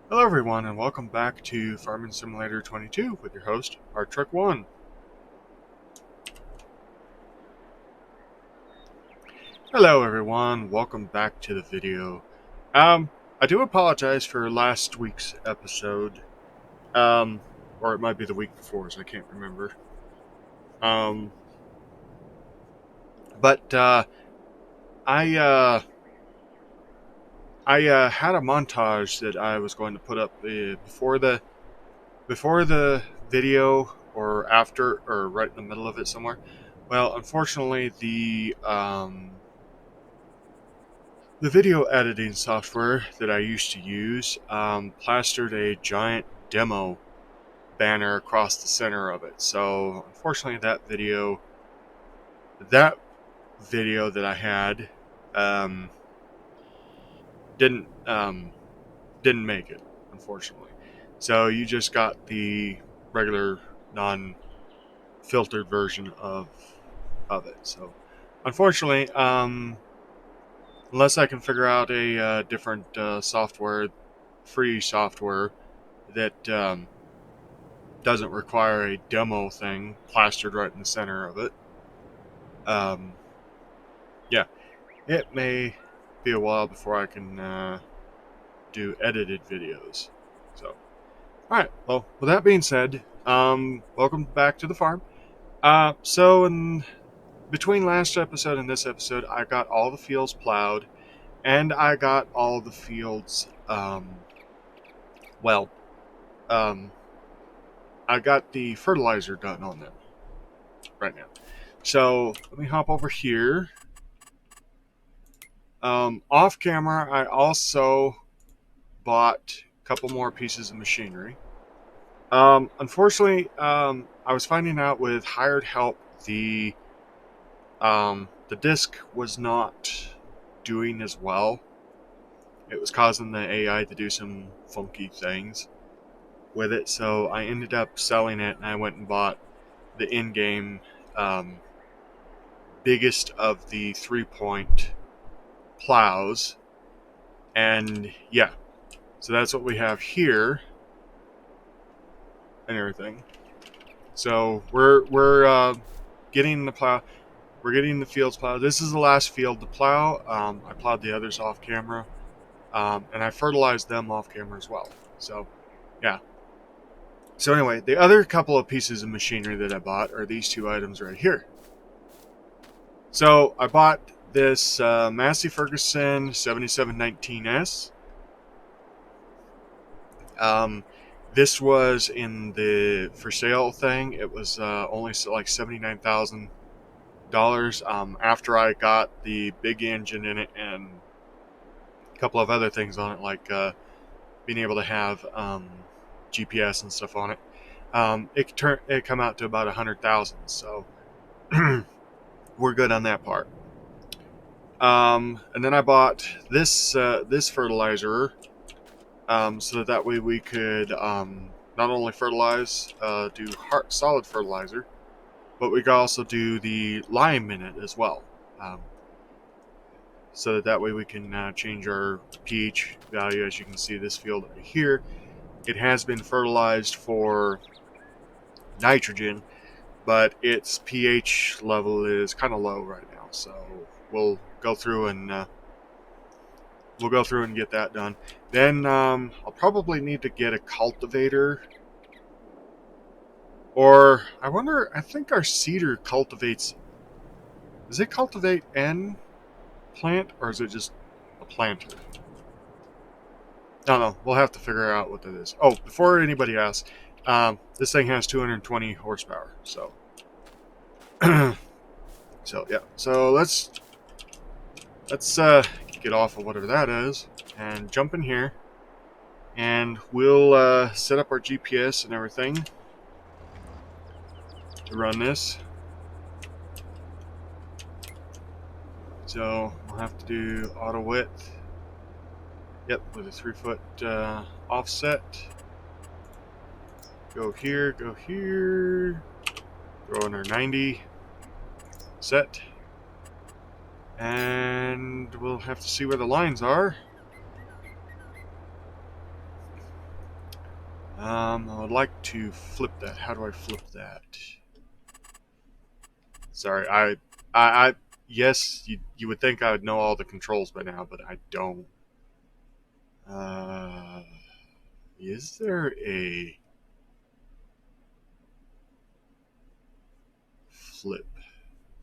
Hello everyone and welcome back to Farming Simulator 22 with your host, RIGHTFUL. Hello everyone, welcome back to the video. I do apologize for last week's episode, or it might be the week before, so I can't remember. Um, but I had a montage that I was going to put up before the video or after or right in the middle of it somewhere. Well, unfortunately, the video editing software that I used to use plastered a giant demo banner across the center of it. So unfortunately, that video that I had um, didn't didn't make it, unfortunately. So you just got the regular non-filtered version of it. So unfortunately, unless I can figure out a different free software that doesn't require a demo thing plastered right in the center of it. Um, yeah, it may be a while before I can do edited videos. So, all right. Well, with that being said, welcome back to the farm. So in between last episode and this episode, I got all the fields plowed, and I got all the fields. Well, um, I got the fertilizer done on them right now. So let me hop over here. Off camera, I also bought a couple more pieces of machinery. Unfortunately, I was finding out with hired help the disc was not doing as well. It was causing the AI to do some funky things with it, so I ended up selling it, and I went and bought the in-game um, biggest of the 3-point plows, and yeah, so that's what we have here and everything. So we're getting the plow, we're getting the fields plowed. This is the last field to plow. I plowed the others off camera, and I fertilized them off camera as well. So yeah. So anyway, the other couple of pieces of machinery that I bought are these two items right here. So I bought this Massey Ferguson 7719S. This was in the for sale thing. It was only like $79,000. After I got the big engine in it and a couple of other things on it, like being able to have GPS and stuff on it, it come out to about 100,000. So we're good on that part. And then I bought this fertilizer, so that way we could not only fertilize, do solid fertilizer, but we could also do the lime in it as well. So that way we can change our pH value. As you can see, this field right here, it has been fertilized for nitrogen, but its pH level is kind of low right now. So we'll go through and get that done. Then I'll probably need to get a cultivator, or I think our seeder cultivates. Does it cultivate and plant, or is it just a planter? I don't know. We'll have to figure out what that is. Oh, before anybody asks, this thing has 220 horsepower. So, so yeah. So let's get off of whatever that is and jump in here, and we'll set up our GPS and everything to run this. So we'll have to do auto width. Yep, with a 3-foot offset. Go here, throw in our 90, set, and we'll have to see where the lines are. I would like to flip that. How do I flip that? Sorry, yes, you would think I would know all the controls by now, but I don't. Is there a flip?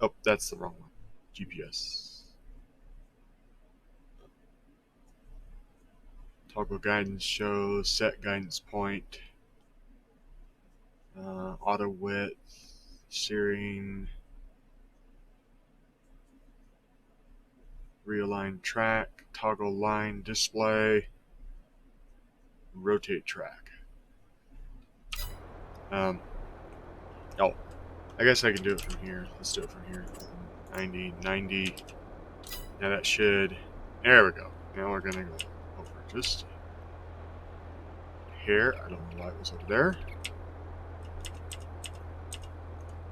Oh, that's the wrong one. GPS. Toggle guidance shows, set guidance point, auto width, steering, realign track, toggle line display, rotate track. Oh, I guess I can do it from here. Let's do it from here. 90, 90. Now that should. There we go. Now we're gonna go over just here. I don't know why it was over there.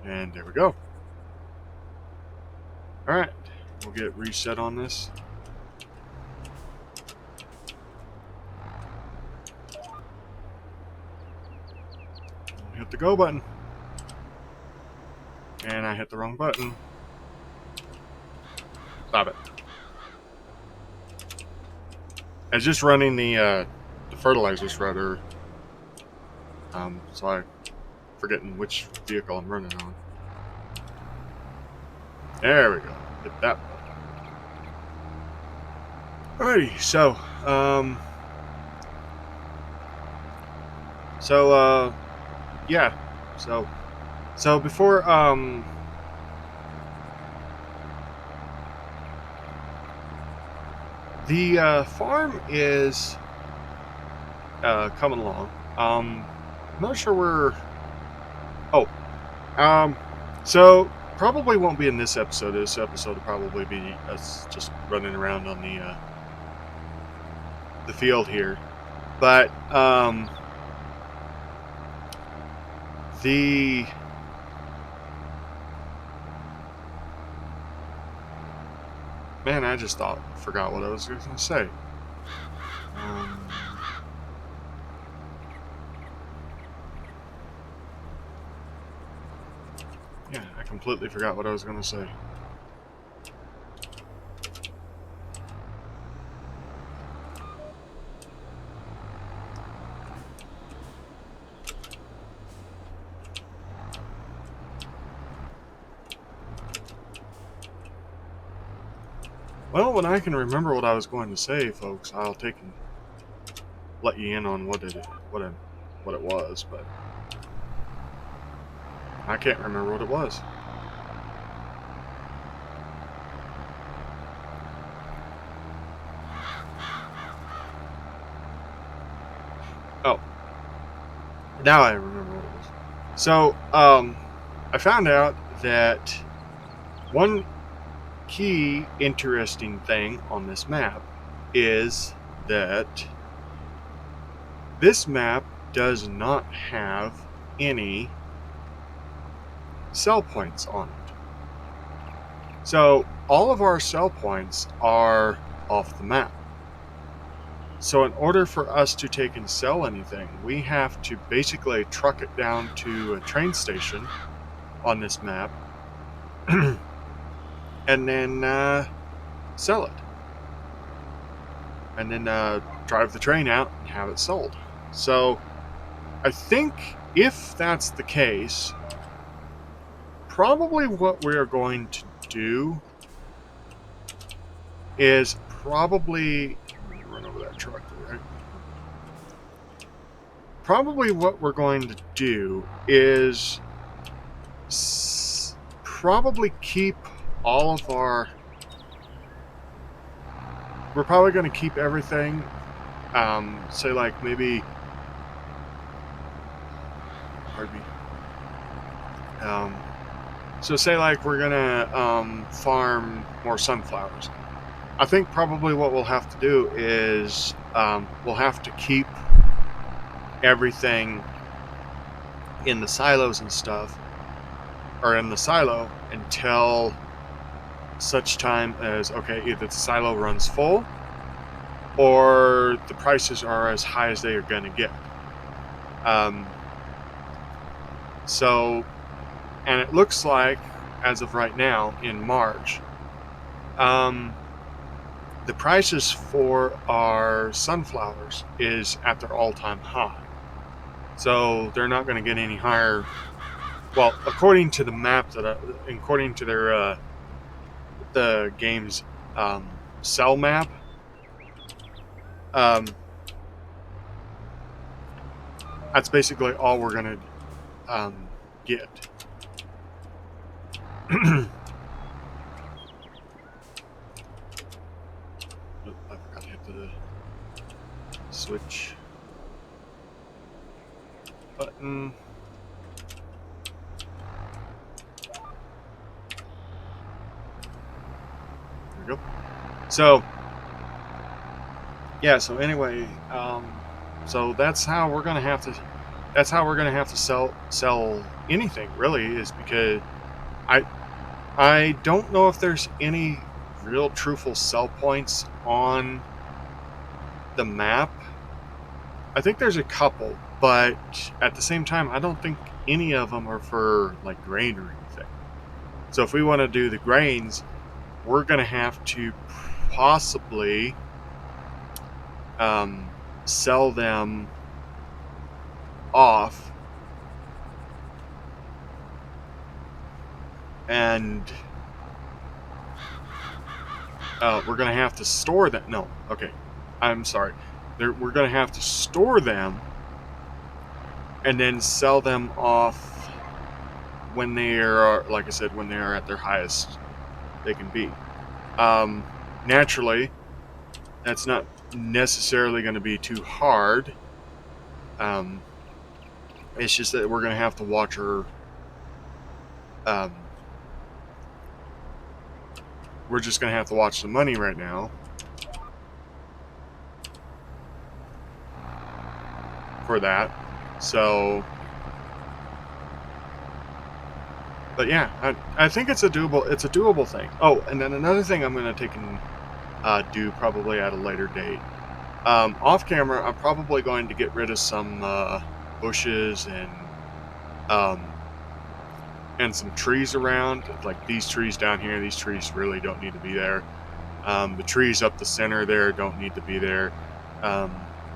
And there we go. Alright. We'll get reset on this. Hit the go button. And I hit the wrong button. Stop it. I was just running the fertilizer shredder. So I'm forgetting which vehicle I'm running on. There we go. Hit that button. Alrighty, so yeah. So before the farm is coming along. I'm not sure where. So probably won't be in this episode. This episode will probably be us just running around on the field here, but man, I just forgot what I was going to say. Yeah, I completely forgot what I was going to say. Well, when I can remember what I was going to say, folks, I'll take and let you in on what it was, but I can't remember what it was. Oh, now I remember what it was. So, I found out that one key interesting thing on this map is that this map does not have any sell points on it. So all of our sell points are off the map. So in order for us to take and sell anything, we have to basically truck it down to a train station on this map and then sell it. And then drive the train out and have it sold. So I think if that's the case, probably what we're going to do is probably run over that truck, right? Probably what we're going to do is probably keep all of our. We're probably going to keep everything. Say like maybe. Pardon me. So say like we're gonna farm more sunflowers. I think probably what we'll have to do is we'll have to keep everything in the silos and stuff, or in the silo until such time as, okay, either the silo runs full or the prices are as high as they are going to get. Um, so, and it looks like, as of right now, in March, the prices for our sunflowers is at their all-time high. So they're not going to get any higher. Well, according to the map according to their the game's sell map, um, that's basically all we're going to get. I forgot to hit the switch button. There we go. So, yeah. So anyway, so that's how we're gonna have to. That's how we're gonna have to sell anything, really, is because I don't know if there's any real truthful sell points on the map. I think there's a couple, but at the same time, I don't think any of them are for like grain or anything. So if we want to do the grains, we're going to have to possibly sell them off, and we're going to have to store them. No, okay, I'm sorry. We're going to have to store them and then sell them off when they are, like I said, when they are at their highest they can be. Naturally, that's not necessarily going to be too hard. It's just that we're going to have to watch our. We're just going to have to watch the money right now for that. So, but yeah, I think it's a doable thing. Oh, and then another thing I'm going to take and do probably at a later date. Off camera, I'm probably going to get rid of some bushes and some trees around, like these trees down here. These trees really don't need to be there. The trees up the center there don't need to be there.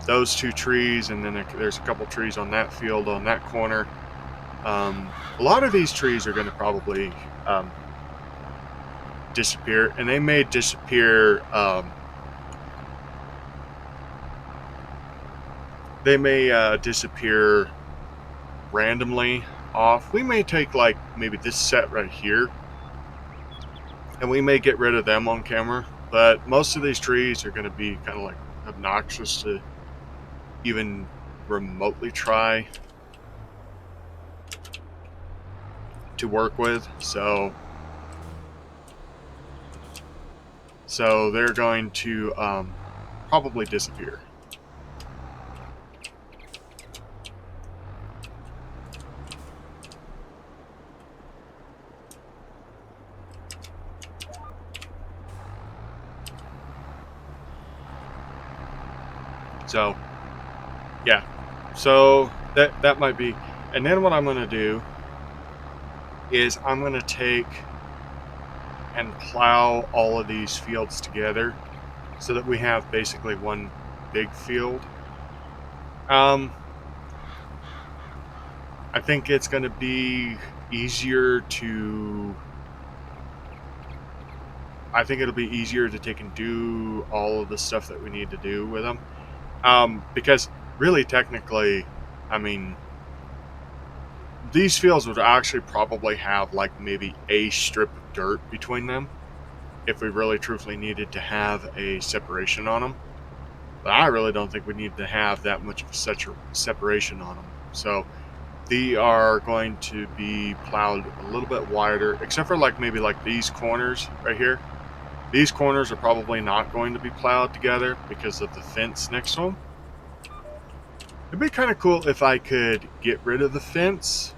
Those two trees, and then there's a couple trees on that field on that corner. A lot of these trees are going to probably disappear, and they may disappear. They may disappear randomly off. We may take like maybe this set right here, and we may get rid of them on camera. But most of these trees are going to be kind of like obnoxious to even remotely try to work with. So they're going to probably disappear. So yeah, so that might be. And then what I'm going to do is I'm going to take and plow all of these fields together so that we have basically one big field. I think it's going to be easier to. I think it'll be easier to take and do all of the stuff that we need to do with them. Because really, technically, I mean, these fields would actually probably have like maybe a strip of dirt between them if we really truthfully needed to have a separation on them. But I really don't think we need to have that much of a separation on them. So they are going to be plowed a little bit wider, except for like maybe like these corners right here. These corners are probably not going to be plowed together because of the fence next to them. It'd be kind of cool if I could get rid of the fence,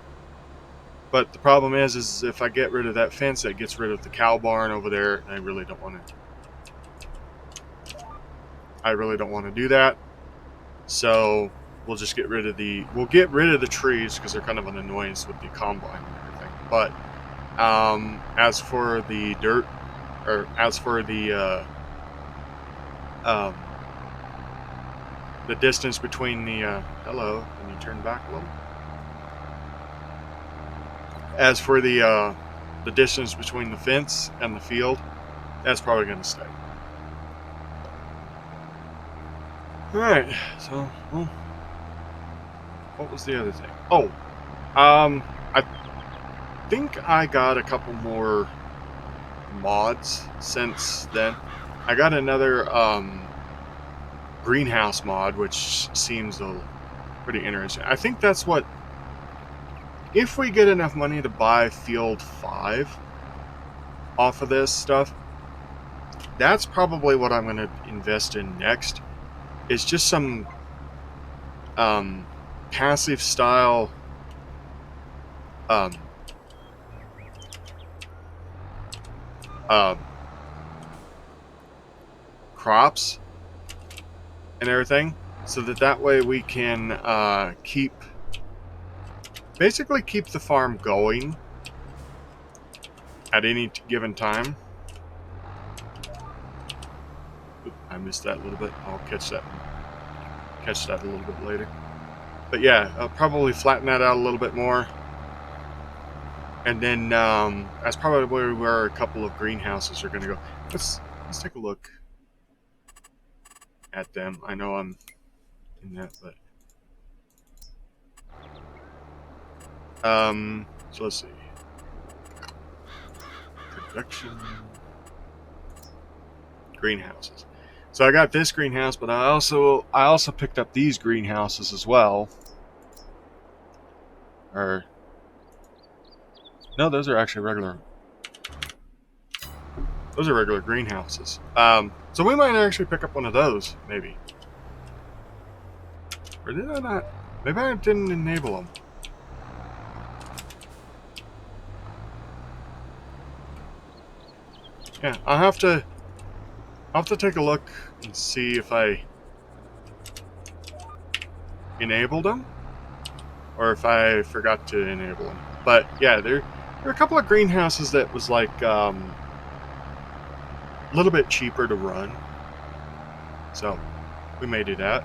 but the problem is if I get rid of that fence, that gets rid of the cow barn over there, and I really don't want to do that. So we'll just get rid of the trees because they're kind of an annoyance with the combine and everything. But as for the dirt, or as for the distance between the hello, can you turn back a little? As for the distance between the fence and the field, that's probably going to stay. All right. So, well, what was the other thing? Oh, I think I got a couple more mods since then. I got another greenhouse mod, which seems pretty interesting. I think that's what, if we get enough money to buy Field 5 off of this stuff, that's probably what I'm going to invest in next. It's just some passive style crops and everything, so that way we can basically keep the farm going at any given time. Oop, I missed that a little bit. I'll catch that a little bit later. But yeah, I'll probably flatten that out a little bit more. And then that's probably where a couple of greenhouses are going to go. Let's take a look at them. I know I'm in that, but so let's see. Production greenhouses. So I got this greenhouse, but I also picked up these greenhouses as well. Or no, those are actually regular. Those are regular greenhouses. So we might actually pick up one of those, maybe. Or did I not? Maybe I didn't enable them. Yeah, I'll have to take a look and see if I enabled them or if I forgot to enable them. But yeah, there are a couple of greenhouses that was like a little bit cheaper to run, so we may do that.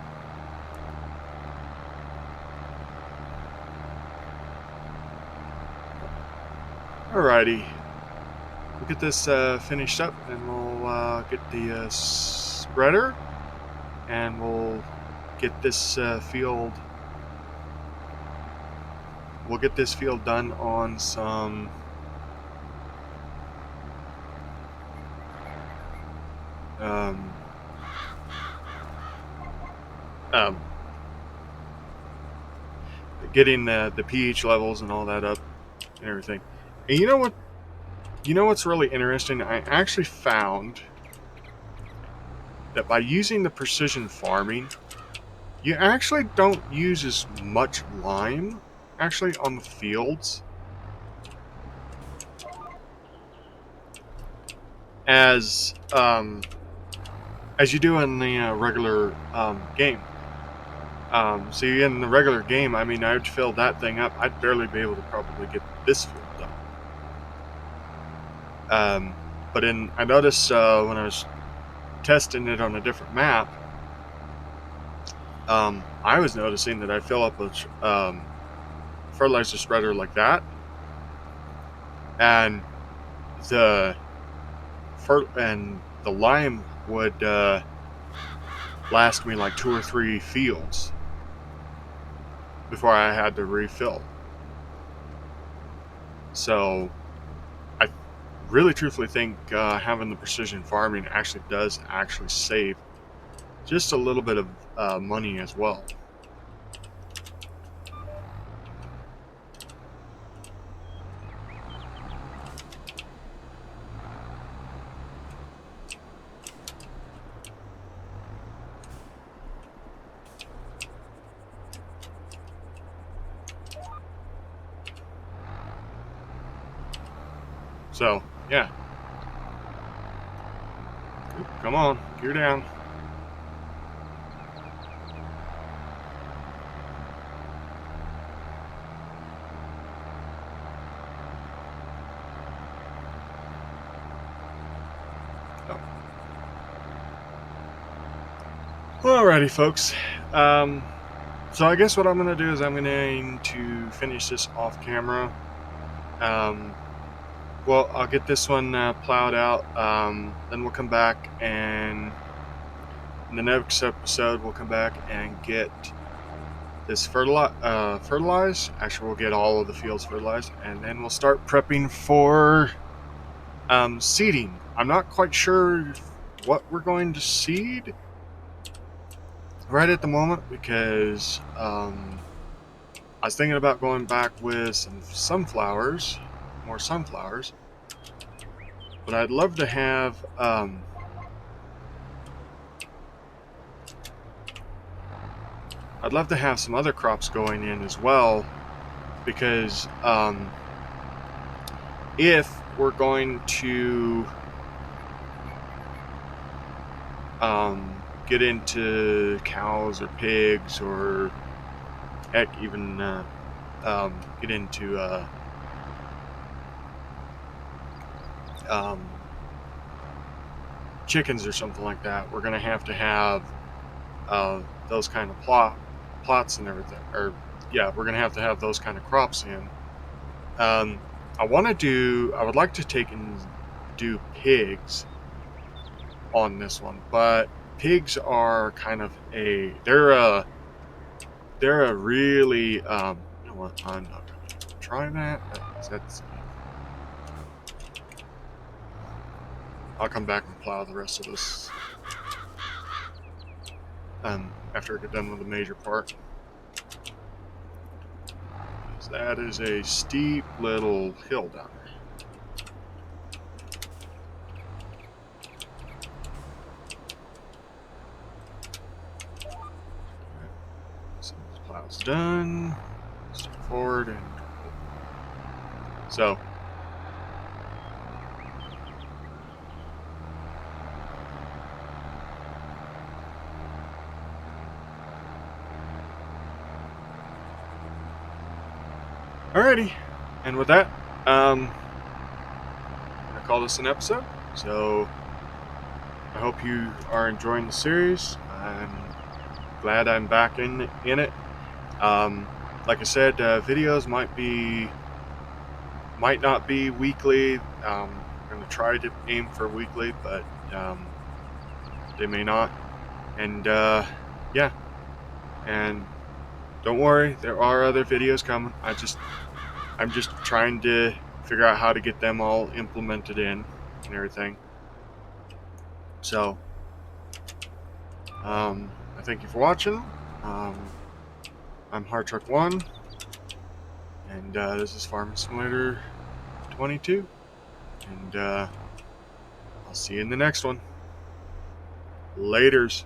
Alrighty, we'll get this finished up, and we'll get the spreader, and we'll get this field. We'll get this field done on some getting the pH levels and all that up and everything. And you know what? You know what's really interesting? I actually found that by using the precision farming, you actually don't use as much lime actually on the fields as you do in the regular game. So in the regular game, I mean, I'd fill that thing up. I'd barely be able to probably get this field done. But I noticed when I was testing it on a different map, I was noticing that I fill up a fertilizer spreader like that, and the lime would last me like 2 or 3 fields before I had to refill. So I really truthfully think having the precision farming actually does save just a little bit of money as well. So, yeah. Come on, gear down. Alrighty, folks. So I guess what I'm going to do is I'm going to finish this off camera. Well, I'll get this one plowed out. Then we'll come back, and in the next episode, we'll come back and get this fertilized. Actually, we'll get all of the fields fertilized, and then we'll start prepping for seeding. I'm not quite sure what we're going to seed right at the moment because I was thinking about going back with some sunflowers, more sunflowers, but I'd love to have some other crops going in as well, because if we're going to get into cows or pigs, or heck, even get into chickens or something like that, we're going to have those kind of plots and everything. Or yeah, we're going to have those kind of crops in. I would like to take and do pigs on this one, but pigs are kind of they're a really you know what, I'm not going to try that. I'll come back and plow the rest of this after I get done with the major part. That is a steep little hill down there. So this plow's done. Step forward and so. Alrighty, and with that, I'm gonna call this an episode. So I hope you are enjoying the series. I'm glad I'm back in it. Like I said, videos might not be weekly. I'm gonna try to aim for weekly, but they may not. And yeah, and don't worry, there are other videos coming. I'm just trying to figure out how to get them all implemented in and everything. So, I thank you for watching. I'm Hard Truck 1, and this is Farming Simulator 22, and I'll see you in the next one. Laters.